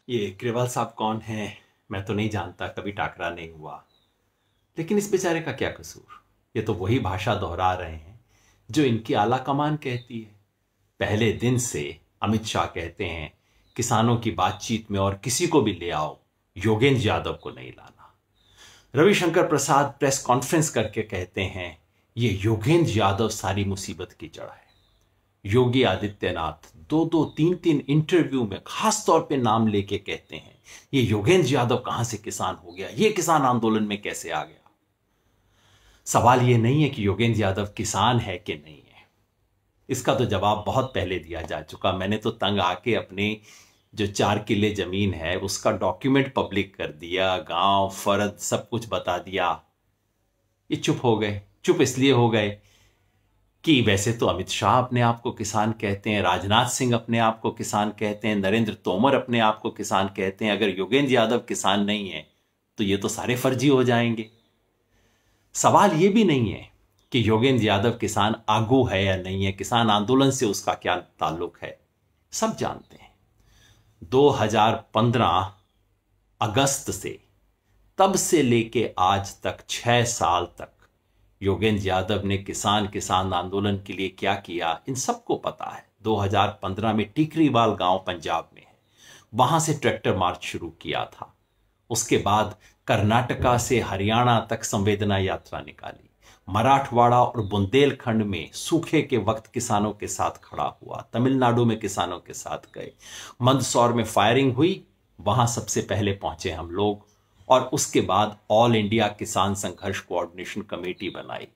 ये ग्रेवाल साहब कौन है? मैं तो नहीं जानता, कभी टाकरा नहीं हुआ। लेकिन इस बेचारे का क्या कसूर? ये तो वही भाषा दोहरा रहे हैं जो इनकी आला कमान कहती है। पहले दिन से अमित शाह कहते हैं किसानों की बातचीत में और किसी को भी ले आओ, योगेंद्र यादव को नहीं लाना। रविशंकर प्रसाद प्रेस कॉन्फ्रेंस करके कहते हैं ये योगेंद्र यादव सारी मुसीबत की जड़ है। योगी आदित्यनाथ दो दो तीन तीन इंटरव्यू में खास तौर पे नाम लेके कहते हैं ये योगेंद्र यादव कहां से किसान हो गया, ये किसान आंदोलन में कैसे आ गया। सवाल ये नहीं है कि योगेंद्र यादव किसान है कि नहीं है, इसका तो जवाब बहुत पहले दिया जा चुका। मैंने तो तंग आके अपने जो 4 किले जमीन है उसका डॉक्यूमेंट पब्लिक कर दिया, गांव फर्द सब कुछ बता दिया। ये चुप हो गए। चुप इसलिए हो गए कि वैसे तो अमित शाह अपने आप को किसान कहते हैं, राजनाथ सिंह अपने आप को किसान कहते हैं, नरेंद्र तोमर अपने आप को किसान कहते हैं। अगर योगेंद्र यादव किसान नहीं है तो ये तो सारे फर्जी हो जाएंगे। सवाल ये भी नहीं है कि योगेंद्र यादव किसान आगू है या नहीं है, किसान आंदोलन से उसका क्या ताल्लुक है, सब जानते हैं। 2015 अगस्त से तब से लेके आज तक 6 साल तक योगेंद्र यादव ने किसान आंदोलन के लिए क्या किया इन सबको पता है। 2015 में टिकरीवाल गांव पंजाब में है, वहां से ट्रैक्टर मार्च शुरू किया था। उसके बाद कर्नाटका से हरियाणा तक संवेदना यात्रा निकाली। मराठवाड़ा और बुंदेलखंड में सूखे के वक्त किसानों के साथ खड़ा हुआ। तमिलनाडु में किसानों के साथ गए। मंदसौर में फायरिंग हुई, वहां सबसे पहले पहुंचे हम लोग। और उसके बाद ऑल इंडिया किसान संघर्ष कोऑर्डिनेशन कमेटी बनाई।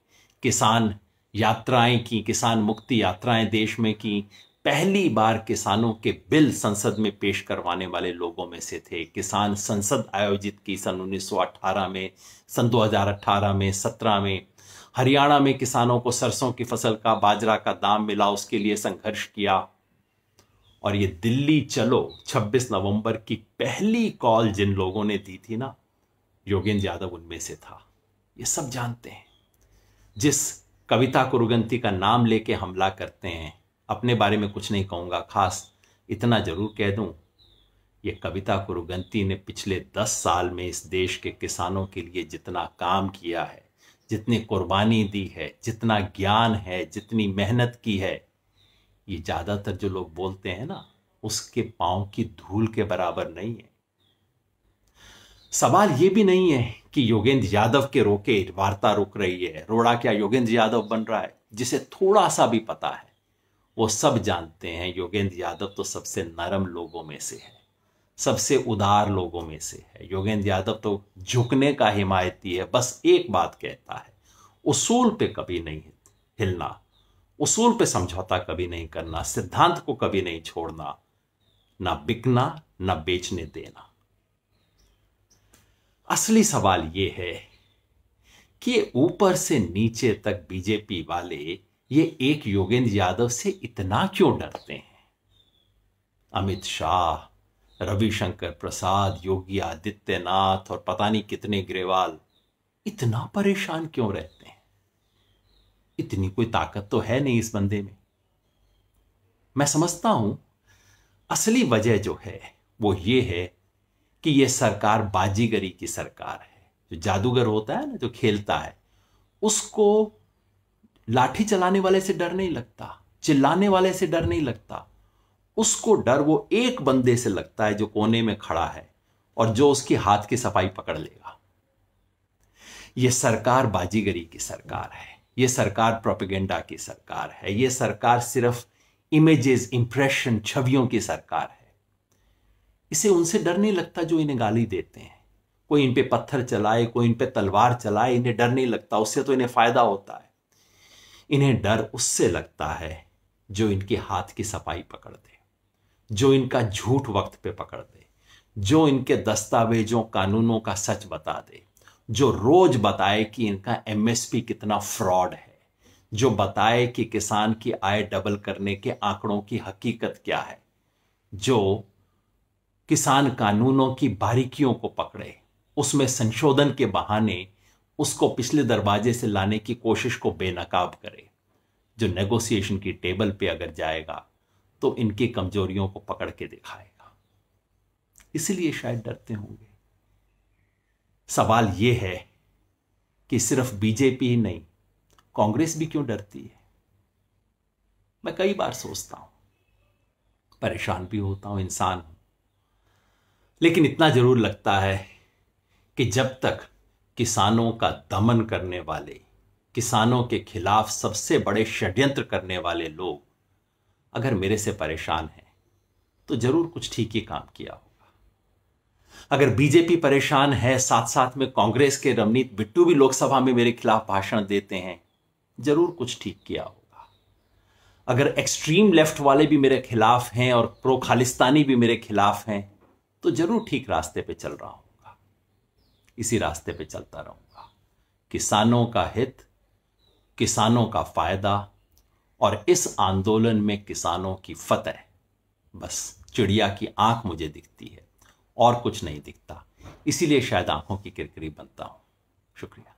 किसान यात्राएं की, किसान मुक्ति यात्राएं देश में की। पहली बार किसानों के बिल संसद में पेश करवाने वाले लोगों में से थे। किसान संसद आयोजित की सन 1918 में, सन 2018 में, 17 में। हरियाणा में किसानों को सरसों की फसल का, बाजरा का दाम मिला, उसके लिए संघर्ष किया। और ये दिल्ली चलो 26 नवंबर की पहली कॉल जिन लोगों ने दी थी ना, योगेंद्र यादव उनमें से था। ये सब जानते हैं। जिस कविता कुरुगंती का नाम लेके हमला करते हैं, अपने बारे में कुछ नहीं कहूंगा, खास इतना जरूर कह दूं, ये कविता कुरुगंती ने पिछले 10 साल में इस देश के किसानों के लिए जितना काम किया है, जितनी कुर्बानी दी है, जितना ज्ञान है, जितनी मेहनत की है, ये ज्यादातर जो लोग बोलते हैं ना, उसके पांव की धूल के बराबर नहीं है। सवाल ये भी नहीं है कि योगेंद्र यादव के रोके वार्ता रुक रही है, रोड़ा क्या योगेंद्र यादव बन रहा है। जिसे थोड़ा सा भी पता है वो सब जानते हैं योगेंद्र यादव तो सबसे नरम लोगों में से है, सबसे उदार लोगों में से है। योगेंद्र यादव तो झुकने का हिमायती है। बस एक बात कहता है, उसूल पे कभी नहीं हिलना, उसूल पे समझौता कभी नहीं करना, सिद्धांत को कभी नहीं छोड़ना, ना बिकना ना बेचने देना। असली सवाल यह है कि ऊपर से नीचे तक बीजेपी वाले ये एक योगेंद्र यादव से इतना क्यों डरते हैं। अमित शाह, रविशंकर प्रसाद, योगी आदित्यनाथ और पता नहीं कितने ग्रेवाल इतना परेशान क्यों रहते हैं। इतनी कोई ताकत तो है नहीं इस बंदे में। मैं समझता हूं असली वजह जो है वो ये है कि ये सरकार बाजीगरी की सरकार है। जो जादूगर होता है ना, जो खेलता है, उसको लाठी चलाने वाले से डर नहीं लगता, चिल्लाने वाले से डर नहीं लगता। उसको डर वो एक बंदे से लगता है जो कोने में खड़ा है और जो उसके हाथ की सफाई पकड़ लेगा। ये सरकार बाजीगरी की सरकार है, ये सरकार प्रोपेगेंडा की सरकार है, ये सरकार सिर्फ इमेजेस, इंप्रेशन, छवियों की सरकार है। इसे उनसे डर नहीं लगता जो इन्हें गाली देते हैं। कोई इन पे पत्थर चलाए, कोई इन पे तलवार चलाए, इन्हें डर नहीं लगता। उससे तो इन्हें फायदा होता है। इन्हें डर उससे लगता है जो इनके हाथ की सफाई पकड़ दे, जो इनका झूठ वक्त पे पकड़ दे, जो इनके दस्तावेजों, कानूनों का सच बता दे, जो रोज बताए कि इनका एमएसपी कितना फ्रॉड है, जो बताए कि किसान की आय डबल करने के आंकड़ों की हकीकत क्या है, जो किसान कानूनों की बारीकियों को पकड़े, उसमें संशोधन के बहाने उसको पिछले दरवाजे से लाने की कोशिश को बेनकाब करे, जो नेगोशिएशन की टेबल पे अगर जाएगा तो इनकी कमजोरियों को पकड़ के दिखाएगा। इसलिए शायद डरते होंगे। सवाल यह है कि सिर्फ बीजेपी ही नहीं, कांग्रेस भी क्यों डरती है? मैं कई बार सोचता हूं, परेशान भी होता हूं, इंसान हूं, लेकिन इतना जरूर लगता है कि जब तक किसानों का दमन करने वाले, किसानों के खिलाफ सबसे बड़े षड्यंत्र करने वाले लोग अगर मेरे से परेशान हैं तो जरूर कुछ ठीक ही काम किया होगा। अगर बीजेपी परेशान है, साथ साथ में कांग्रेस के रवनीत बिट्टू भी लोकसभा में मेरे खिलाफ भाषण देते हैं, जरूर कुछ ठीक किया होगा। अगर एक्सट्रीम लेफ्ट वाले भी मेरे खिलाफ हैं और प्रो खालिस्तानी भी मेरे खिलाफ हैं, तो जरूर ठीक रास्ते पे चल रहा हूंगा। इसी रास्ते पे चलता रहूंगा। किसानों का हित, किसानों का फायदा और इस आंदोलन में किसानों की फतह, बस चिड़िया की आंख मुझे दिखती है और कुछ नहीं दिखता। इसीलिए शायद आंखों की किरकिरी बनता हूं। शुक्रिया।